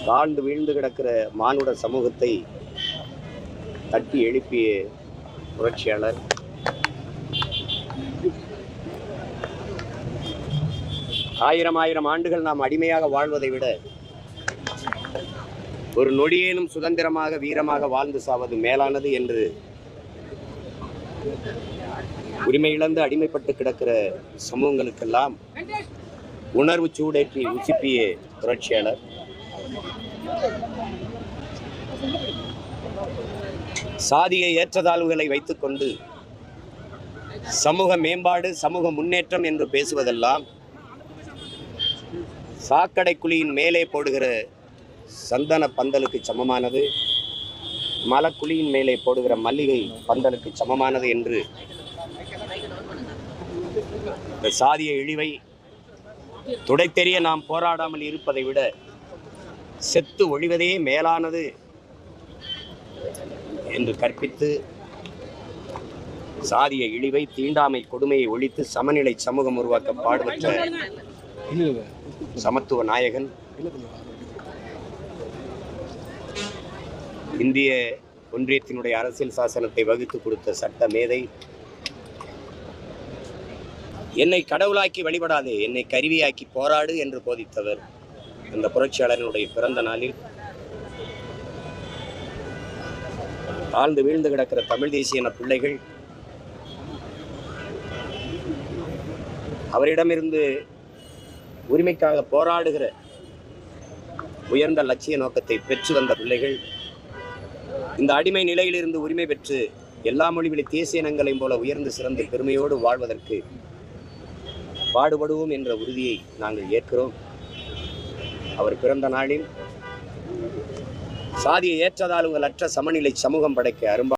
தாழ்ந்து வீழ்ந்து கிடக்கிற மானுட சமூகத்தை தட்டி எழுப்பிய புரட்சியாளர். ஆயிரம் ஆண்டுகள் நாம் அடிமையாக வாழ்வதை விட ஒரு நொடியேனும் சுதந்திரமாக வீரமாக வாழ்ந்து சாவது மேலானது என்று உரிமை இழந்து அடிமைப்பட்டு கிடக்கிற சமூகங்களுக்கெல்லாம் உணர்வு சூடேற்றி உச்சிப்பிய புரட்சியாளர். சாதிய ஏற்றத்தாழ்வுகளை வைத்துக்கொண்டு சமூக மேம்பாடு சமூக முன்னேற்றம் என்று பேசுவதெல்லாம் சாக்கடை குழியின் மேலே போடுகிற சந்தன பந்தலுக்கு சமமானது, மலக்குழியின் மேலே போடுகிற மல்லிகை பந்தலுக்கு சமமானது என்று இந்த சாதிய இழிவை துடைத்தெறிய நாம் போராடாமல் இருப்பதை விட செத்து ஒழிவதே மேலானது என்று கற்பித்து சாதிய இழிவை தீண்டாமை கொடுமையை ஒழித்து சமநிலை சமூகம் உருவாக்க பாடுபட்ட சமத்துவ நாயகன், இந்திய ஒன்றியத்தினுடைய அரசியல் சாசனத்தை வகுத்து கொடுத்த சட்ட மேதை, என்னை கடவுளாக்கி வழிபடாதே என்னை கருவியாக்கி போராடு என்று போதித்தவர். இந்த புரட்சியாளரினுடைய பிறந்த நாளில் தாழ்ந்து வீழ்ந்து கிடக்கிற தமிழ் தேசிய பிள்ளைகள் அவரிடமிருந்து உரிமைக்காக போராடுகிற உயர்ந்த லட்சிய நோக்கத்தை பெற்று வந்த பிள்ளைகள் இந்த அடிமை நிலையிலிருந்து உரிமை பெற்று எல்லா மொழிவழி தேசிய இனங்களையும் போல உயர்ந்து சிறந்து பெருமையோடு வாழ்வதற்கு பாடுபடுவோம் என்ற உறுதியை நாங்கள் ஏற்கிறோம். அவர் பிறந்த நாளில் சாதிய ஏற்றத்தாழ்வுகளற்ற சமநிலை சமூகம் படைக்க அரும்பா